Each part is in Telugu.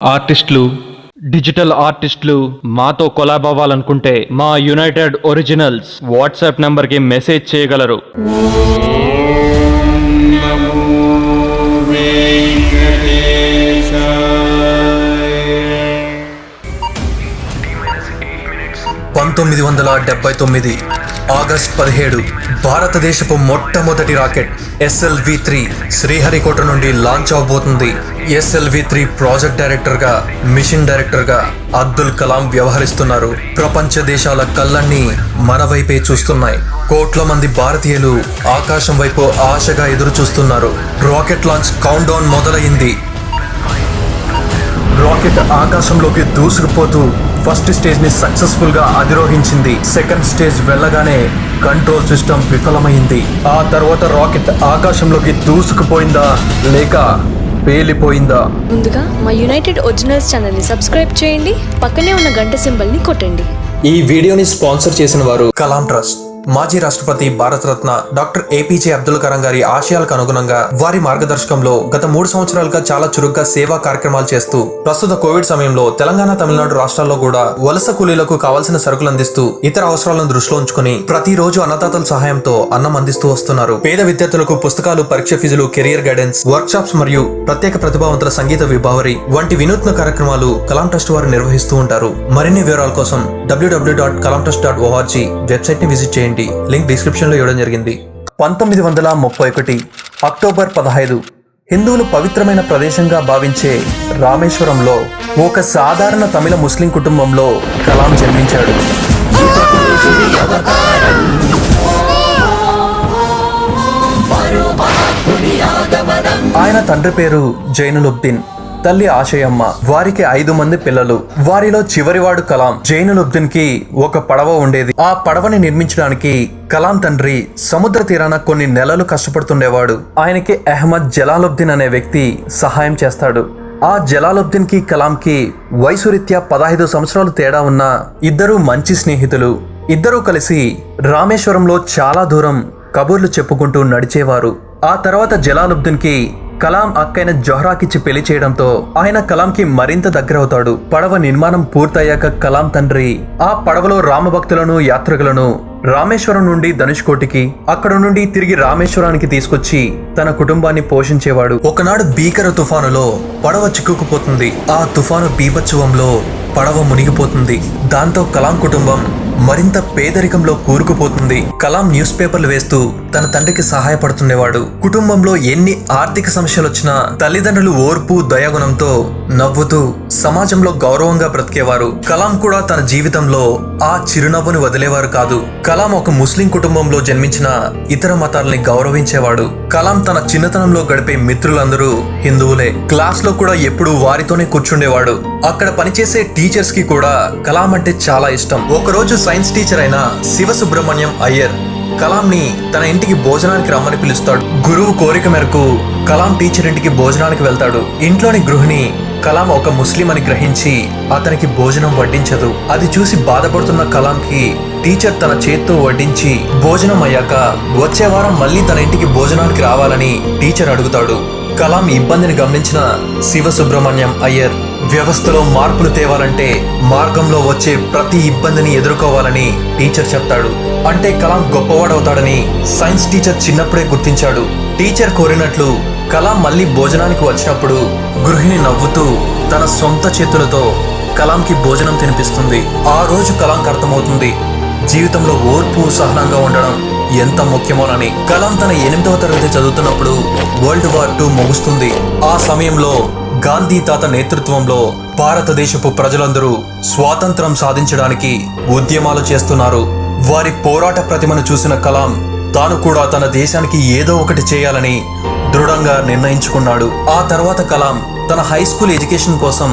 ఆర్టిస్టులు, డిజిటల్ ఆర్టిస్టులు మాతో కొలాబ్ అవ్వాలనుకుంటే మా యునైటెడ్ ఒరిజినల్స్ వాట్సాప్ నంబర్కి మెసేజ్ చేయగలరు. ఆగస్ట్ 17 భారతదేశపు మొట్టమొదటి రాకెట్ SLV-3 శ్రీహరికోట నుండి లాంచ్ అవబోతుంది. SLV-3 ప్రాజెక్ట్ డైరెక్టర్ గా, మిషన్ డైరెక్టర్ గా అబ్దుల్ కలాం వ్యవహరిస్తున్నారు. ప్రపంచ దేశాల కళ్ళన్నీ మన వైపే చూస్తున్నాయి. కోట్ల మంది భారతీయులు ఆకాశం వైపు ఆశగా ఎదురు చూస్తున్నారు. రాకెట్ లాంచ్ కౌంట్ డౌన్ మొదలైంది. రాకెట్ ఆకాశంలోకి దూసుకుపోతూ ఫస్ట్ స్టేజ్ ని సక్సెస్ఫుల్ గా అధిరోహించింది. సెకండ్ స్టేజ్ వెళ్ళగానే కంట్రోల్ సిస్టమ్ విఫలమైంది. ఆ తర్వాత రాకెట్ ఆకాశంలోకి దూసుకుపోయిందా లేక పేలిపోయిందా? ముందుగా మా యునైటెడ్ ఒరిజినల్స్ ఛానల్ ని సబ్స్క్రైబ్ చేయండి, పక్కనే ఉన్న గంట సింబల్ ని కొట్టండి. ఈ వీడియోని స్పాన్సర్ చేసిన వారు కలాం ట్రస్ట్. మాజీ రాష్ట్రపతి భారతరత్న డాక్టర్ APJ అబ్దుల్ కలాం గారి ఆశయాలకు అనుగుణంగా వారి మార్గదర్శకంలో గత 3 సంవత్సరాలుగా చాలా చురుగ్గా సేవా కార్యక్రమాలు చేస్తూ ప్రస్తుత కోవిడ్ సమయంలో తెలంగాణ, తమిళనాడు రాష్ట్రాల్లో కూడా వలస కూలీలకు కావాల్సిన సరుకులు అందిస్తూ ఇతర అవసరాలను దృష్టిలో ఉంచుకుని ప్రతిరోజు అన్నదాతల సహాయంతో అన్నం అందిస్తూ వస్తున్నారు. పేద విద్యార్థులకు పుస్తకాలు, పరీక్ష ఫీజులు, కెరియర్ గైడెన్స్, వర్క్ షాప్స్ మరియు ప్రత్యేక ప్రతిభావంతుల సంగీత విభావరి వంటి వినూత్న కార్యక్రమాలు కలాం ట్రస్ట్ వారు నిర్వహిస్తూ ఉంటారు. మరిన్ని వివరాల కోసం www.kalamtrust.org వెబ్సైట్ ని విజిట్ చేయండి. లింక్ డిస్క్రిప్షన్ లో ఇవ్వడం జరిగింది. 1931 అక్టోబర్ 15 హిందువులు పవిత్రమైన ప్రదేశంగా భావించే రామేశ్వరంలో ఒక సాధారణ తమిళ ముస్లిం కుటుంబంలో కలాం జన్మించాడు. ఆయన తండ్రి పేరు జైనులుబ్దీన్, తల్లి ఆశయమ్మ. వారికి 5 మంది పిల్లలు. వారిలో చివరివాడు కలాం. జైనులుబ్దీన్ కి ఒక పడవ ఉండేది. ఆ పడవని నిర్మించడానికి కలాం తండ్రి సముద్ర తీరాన కొన్ని నెలలు కష్టపడుతుండేవాడు. ఆయనకి అహ్మద్ జలాలుద్దీన్ అనే వ్యక్తి సహాయం చేస్తాడు. ఆ జలాలుద్దీన్ కి కలాం కి వయసు రీత్యా 15 సంవత్సరాలు తేడా ఉన్న ఇద్దరు మంచి స్నేహితులు. ఇద్దరూ కలిసి రామేశ్వరంలో చాలా దూరం కబుర్లు చెప్పుకుంటూ నడిచేవారు. ఆ తర్వాత జలాలుద్దీన్ కి కలాం అక్కైన జొహ్రాకిచ్చి పెళ్లి చేయడంతో ఆయన కలాంకి మరింత దగ్గరవుతాడు. పడవ నిర్మాణం పూర్తయ్యాక కలాం తండ్రి ఆ పడవలో రామభక్తులను, యాత్రికులను రామేశ్వరం నుండి ధనుష్కోటికి, అక్కడ నుండి తిరిగి రామేశ్వరానికి తీసుకొచ్చి తన కుటుంబాన్ని పోషించేవాడు. ఒకనాడు భీకర తుఫానులో పడవ చిక్కుకుపోతుంది. ఆ తుఫాను బీభత్సవంలో పడవ మునిగిపోతుంది. దాంతో కలాం కుటుంబం మరింత పేదరికంలో కూరుకుపోతుంది. కలాం న్యూస్ పేపర్లు వేస్తూ తన తండ్రికి సహాయపడుతుండేవాడు. కుటుంబంలో ఎన్ని ఆర్థిక సమస్యలు వచ్చినా తల్లిదండ్రులు ఓర్పు, దయాగుణంతో నవ్వుతూ సమాజంలో గౌరవంగా బ్రతికేవారు. కలాం కూడా తన జీవితంలో ఆ చిరునవ్వుని వదిలేవారు కాదు. కలాం ఒక ముస్లిం కుటుంబంలో జన్మించిన ఇతర మతాలని గౌరవించేవాడు. కలాం తన చిన్నతనంలో గడిపే మిత్రులందరూ హిందువులే. క్లాస్ లో కూడా ఎప్పుడూ వారితోనే కూర్చుండేవాడు. అక్కడ పనిచేసే టీచర్స్ కి కూడా కలాం అంటే చాలా ఇష్టం. ఒకరోజు సైన్స్ టీచర్ అయిన శివసుబ్రహ్మణ్యం అయ్యర్ కలాం ని తన ఇంటికి భోజనానికి రమ్మని పిలుస్తాడు. గురువు కోరిక మేరకు కలాం టీచర్ ఇంటికి భోజనానికి వెళ్తాడు. ఇంట్లోని గృహిణి కలాం ఒక ముస్లిం అని గ్రహించి అతనికి భోజనం వడ్డించదు. అది చూసి బాధపడుతున్న కలాంకి టీచర్ తన చేత్తో వడ్డించి భోజనం అయ్యాక వచ్చే వారం మళ్ళీ తన ఇంటికి భోజనానికి రావాలని టీచర్ అడుగుతాడు. కలాం ఇబ్బందిని గమనించిన శివసుబ్రహ్మణ్యం అయ్యర్ వ్యవస్థలో మార్పులు తేవాలంటే మార్గంలో వచ్చే ప్రతి ఇబ్బందిని ఎదుర్కోవాలని టీచర్ చెప్తాడు. అంటే కలాం గొప్పవాడవుతాడని సైన్స్ టీచర్ చిన్నప్పుడే గుర్తించాడు. టీచర్ కోరినట్లు కలాం మళ్ళీ భోజనానికి వచ్చినప్పుడు గృహిణి నవ్వుతూ తన సొంత చేతులతో కలాంకి భోజనం తినిపిస్తుంది. ఆ రోజు కలాంకి అర్థమవుతుంది జీవితంలో ఓర్పు, సహనంగా ఉండడం ఎంత ముఖ్యమోనని. కలాం తన 8వ తరగతి చదువుతున్నప్పుడు వరల్డ్ వార్ II ముగుస్తుంది. ఆ సమయంలో గాంధీ తాత నేతృత్వంలో భారతదేశపు ప్రజలందరూ స్వాతంత్రం సాధించడానికి ఉద్యమాలు చేస్తున్నారు. వారి పోరాట ప్రతిమను చూసిన కలాం తాను కూడా తన దేశానికి ఏదో ఒకటి చేయాలని దృఢంగా నిర్ణయించుకున్నాడు. ఆ తర్వాత కలాం తన హై స్కూల్ ఎడ్యుకేషన్ కోసం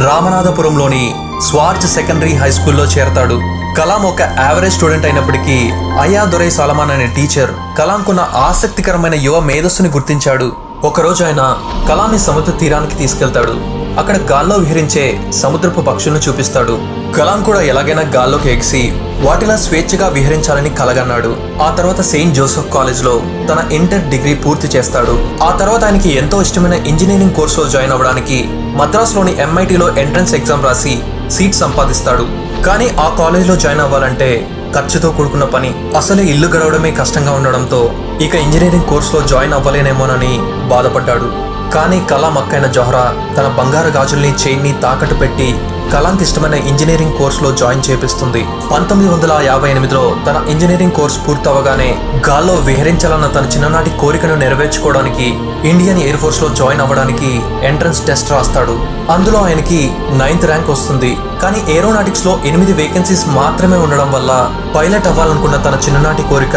రామనాథపురంలోని స్వార్జ్ సెకండరీ హై స్కూల్లో చేరతాడు. కలాం ఒక యావరేజ్ స్టూడెంట్ అయినప్పటికీ అయా దొరై సాలమాన్ అనే టీచర్ కలాంకున్న ఆసక్తికరమైన యువ మేధస్సుని గుర్తించాడు. ఒకరోజు ఆయన కలాంని సముద్ర తీరానికి తీసుకెళ్తాడు. అక్కడ గాల్లో విహరించే సముద్రపు పక్షులను చూపిస్తాడు. కలాం కూడా ఎలాగైనా గాల్లోకి ఎగిసి వాటిలా స్వేచ్ఛగా విహరించాలని కలగన్నాడు. ఆ తర్వాత సెయింట్ జోసెఫ్ కాలేజ్ లో తన ఇంటర్ డిగ్రీ పూర్తి చేస్తాడు. ఆ తర్వాత ఆయనకి ఎంతో ఇష్టమైన ఇంజనీరింగ్ కోర్సులో జాయిన్ అవ్వడానికి మద్రాసులోని MITలో ఎంట్రన్స్ ఎగ్జామ్ రాసి సీట్ సంపాదిస్తాడు. కానీ ఆ కాలేజ్లో జాయిన్ అవ్వాలంటే ఖర్చుతో కూడుకున్న పని. అసలే ఇల్లు గడవడమే కష్టంగా ఉండడంతో ఇక ఇంజనీరింగ్ కోర్సులో జాయిన్ అవ్వలేనేమోనని బాధపడ్డాడు. కానీ కలాం అక్కైన జోహ్రా తన బంగారు గాజుల్ని చైన్ని తాకట్టు పెట్టి కలాంకి ఇష్టమైన ఇంజనీరింగ్ కోర్సులో జాయిన్ చేపిస్తుంది. 1958లో తన ఇంజనీరింగ్ కోర్స్ పూర్తవగానే గాల్లో విహరించాలన్న తన చిన్ననాటి కోరికను నెరవేర్చుకోవడానికి ఇండియన్ ఎయిర్ ఫోర్స్ లో జాయిన్ అవ్వడానికి ఎంట్రన్స్ టెస్ట్ రాస్తాడు. అందులో ఆయనకి 9th ర్యాంక్ వస్తుంది. కానీ ఏరోనాటిక్స్ లో 8 వేకెన్సీస్ మాత్రమే ఉండడం వల్ల పైలట్ అవ్వాలనుకున్న తన చిన్ననాటి కోరిక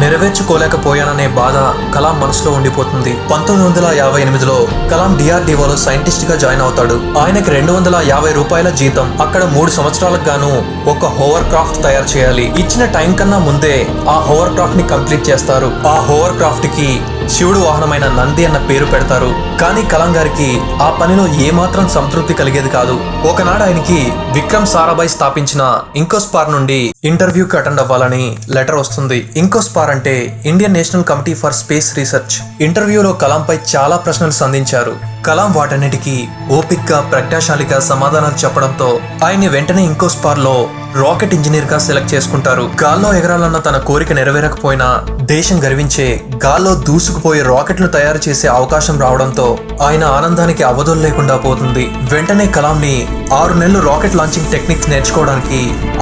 నెరవేర్చుకోలేకపోయాననే బాధ కలాం మనసులో ఉండిపోతుంది. 1958లో కలాం DRDOలో సైంటిస్ట్ గా జాయిన్ అవుతాడు. ఆయనకి $250 జీతం. అక్కడ 3 సంవత్సరాలకు గాను ఒక హోవర్ క్రాఫ్ట్ తయారు చేయాలి. ఇచ్చిన టైం కన్నా ముందే ఆ హోవర్ క్రాఫ్ట్ ని కంప్లీట్ చేస్తారు. ఆ హోవర్ క్రాఫ్ట్ కి శివుడు వాహనమైన నంది అన్న పేరు పెడతారు. కానీ కలాం గారికి ఆ పనిలో ఏమాత్రం సంతృప్తి కలిగేది కాదు. ఒకనాడు ఆయనకి విక్రమ్ సారాభాయ్ స్థాపించిన ఇంకోస్పార్ నుండి ఇంటర్వ్యూకి అటెండ్ అవ్వాలని లెటర్ వస్తుంది. ఇంకోస్పార్ అంటే Indian national committee for space research. ఇంటర్వ్యూలో కలాంపై చాలా ప్రశ్నలు సంధించారు. కలాం వాటన్నిటికీ ఓపిక్గా ప్రజ్ఞాశాలిగా సమాధానాలు చెప్పడంతో ఆయన్ని వెంటనే ఇంకోస్పార్ లో రాకెట్ ఇంజనీర్ గా సెలెక్ట్ చేసుకుంటారు. గాల్లో ఎగరాలన్న తన కోరిక నెరవేరకపోయినా దేశం గర్వించే గాల్లో దూసుకుపోయే రాకెట్లు తయారు చేసే అవకాశం రావడంతో ఆయన ఆనందానికి అవధులు లేకుండా పోతుంది. వెంటనే కలాం ని 6 నెలలు రాకెట్ లాంచింగ్ టెక్నిక్స్ నేర్చుకోవడానికి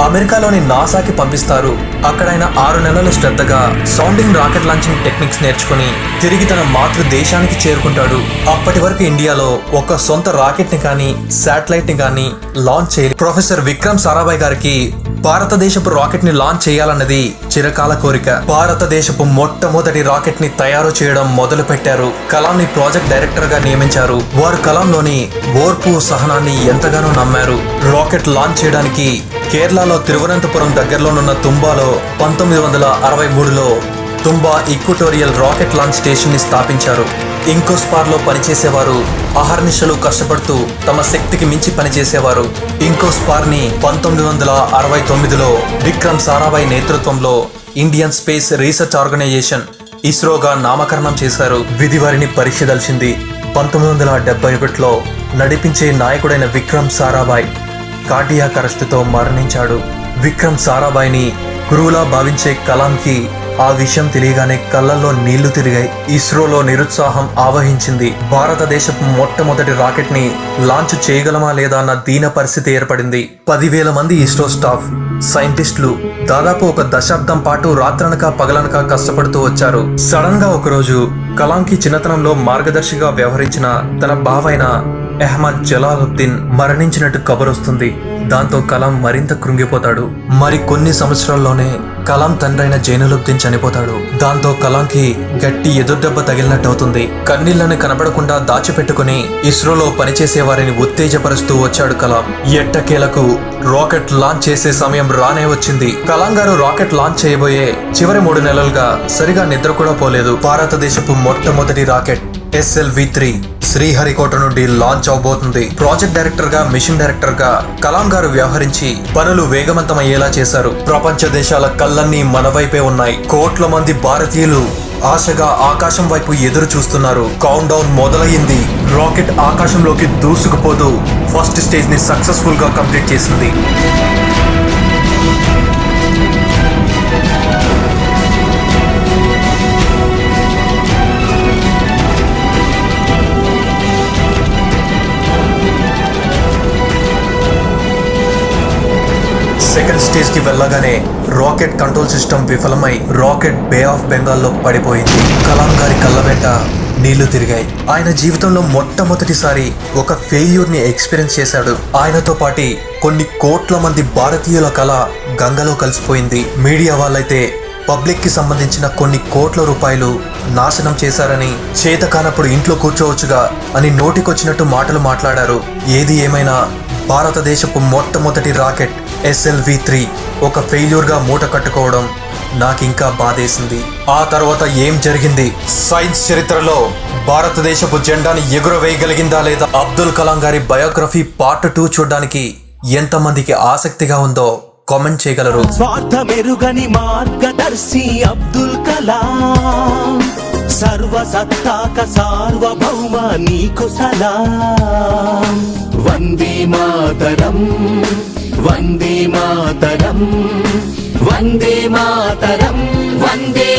అమెరికాలోని నాసాకి పంపిస్తారు. అక్కడ ఆయన 6 నెలలు శ్రద్ధగా సౌండింగ్ రాకెట్ లాంచింగ్ టెక్నిక్స్ నేర్చుకుని తిరిగి తన మాతృ దేశానికి చేరుకుంటాడు. అప్పటి వరకు ఇండియాలో ఒక సొంత రాకెట్ ని కానీ శాటిలైట్ ని కానీ లాంచ్ చేయలేదు. ప్రొఫెసర్ విక్రమ్ సారాభాయ్ గారికి భారతదేశపు రాకెట్ ని లాంచ్ చేయాలన్నది చిరకాల కోరిక. భారతదేశపు మొట్టమొదటి రాకెట్ ని తయారు చేయడం మొదలు పెట్టారు. కలాం ని ప్రాజెక్ట్ డైరెక్టర్ గా నియమించారు. వారు కలాంలోని ఓర్పు సహనాన్ని ఎంతగానో నమ్మారు. రాకెట్ లాంచ్ చేయడానికి కేరళలో తిరువనంతపురం దగ్గరలోనున్న తుంబాలో 1963లో Thumba equatorial rocket launch station ని స్థాపించారు. ఇంకోస్పార్ లో పనిచేసేవారు అహర్నిశలు కష్టపడుతూ తమ శక్తికి మించి పనిచేసేవారు. ఇంకోస్పార్ ని 1969లో విక్రమ్ సారాభాయ్ నేతృత్వంలో ఇండియన్ స్పేస్ రీసెర్చ్ ఆర్గనైజేషన్ ఇస్రోగా నామకరణం చేశారు. విధి వారిని పరీక్షదలిచింది. 1971లో నడిపించే నాయకుడైన విక్రమ్ సారాభాయ్ కార్డియాక్ అరెస్టుతో మరణించాడు. విక్రమ్ సారాభాయ్ని గురువులా భావించే కలాంకి ఆ విషయం తెలియగానే కళ్ళల్లో నీళ్లు తిరిగాయి. ఇస్రోలో నిరుత్సాహం ఆవహించింది. భారతదేశపు మొట్టమొదటి రాకెట్ ని లాంచ్ చేయగలమా లేదా అన్న దీన పరిస్థితి ఏర్పడింది. 10,000 మంది ఇస్రో స్టాఫ్ సైంటిస్టులు దాదాపు ఒక దశాబ్దం పాటు రాత్రనక పగలనక కష్టపడుతూ వచ్చారు. సడన్ గా ఒకరోజు కలాంకి చిన్నతనంలో మార్గదర్శిగా వ్యవహరించిన తన బావైన అహ్మద్ జలాలుద్దీన్ మరణించినట్టు కబురొస్తుంది. దాంతో కలాం మరింత కృంగిపోతాడు. మరి కొన్ని సంవత్సరాల్లోనే కలాం తండ్రైన జైనులుద్దీన్ చనిపోతాడు. దాంతో కలాంకి గట్టి ఎదురుదెబ్బ తగిలినట్టు అవుతుంది. కన్నీళ్లను కనపడకుండా దాచిపెట్టుకుని ఇస్రోలో పనిచేసే వారిని ఉత్తేజపరుస్తూ వచ్చాడు కలాం. ఎట్టకేలకు రాకెట్ లాంచ్ చేసే సమయం రానే వచ్చింది. కలాం గారు రాకెట్ లాంచ్ చేయబోయే చివరి 3 నెలలుగా సరిగా నిద్ర కూడా పోలేదు. భారతదేశపు మొట్టమొదటి రాకెట్ SLV-3 శ్రీహరికోట నుండి లాంచ్ అవబోతుంది. ప్రాజెక్ట్ డైరెక్టర్ గా మిషన్ డైరెక్టర్ గా కలాం గారు వ్యవహరించి పనులు వేగవంతమయ్యేలా చేశారు. ప్రపంచ దేశాల కళ్ళన్నీ మన వైపే ఉన్నాయి. కోట్ల మంది భారతీయులు ఆశగా ఆకాశం వైపు ఎదురు చూస్తున్నారు. కౌంట్ డౌన్ మొదలయ్యింది. రాకెట్ ఆకాశంలోకి దూసుకుపోతూ ఫస్ట్ స్టేజ్ ని సక్సెస్ఫుల్ గా కంప్లీట్ చేసింది. సెకండ్ స్టేజ్ కి వెళ్ళగానే రాకెట్ కంట్రోల్ సిస్టమ్ విఫలమై రాకెట్ బే ఆఫ్ బెంగాల్లో పడిపోయింది. కలాం గారి కళ్ళ వెంట నీళ్లు తిరిగాయి. ఆయన జీవితంలో మొట్టమొదటిసారి ఒక ఫెయిల్యూర్ ని ఎక్స్పీరియన్స్ చేశాడు. ఆయనతో పాటి కొన్ని కోట్ల మంది భారతీయుల కళ గంగలో కలిసిపోయింది. మీడియా వాళ్ళైతే పబ్లిక్ కి సంబంధించిన కొన్ని కోట్ల రూపాయలు నాశనం చేశారని, చేత కానప్పుడు ఇంట్లో కూర్చోవచ్చుగా అని నోటికొచ్చినట్టు మాటలు మాట్లాడారు. ఏది ఏమైనా భారతదేశపు మొట్టమొదటి రాకెట్ SLV-3 ఒక ఫెయిల్యూర్ గా మూట కట్టుకోవడం నాకింకా బాధేసింది. ఆ తర్వాత ఏం జరిగింది, సైన్స్ చరిత్రలో భారతదేశపు జెండాని ఎగురవేయగలిగిందా లేదా, అబ్దుల్ కలాం గారి బయోగ్రఫీ పార్ట్ 2 చూడడానికి ఎంతమందికి ఆసక్తిగా ఉందో కామెంట్ చేయగలరు. స్వార్థమెరుగని మార్గదర్శి అబ్దుల్ కలాం, సర్వసత్తాక సార్వభౌమ నీకు సలాం. వందే మాతరం, వందే మాతరం, వందే మాతరం, వందే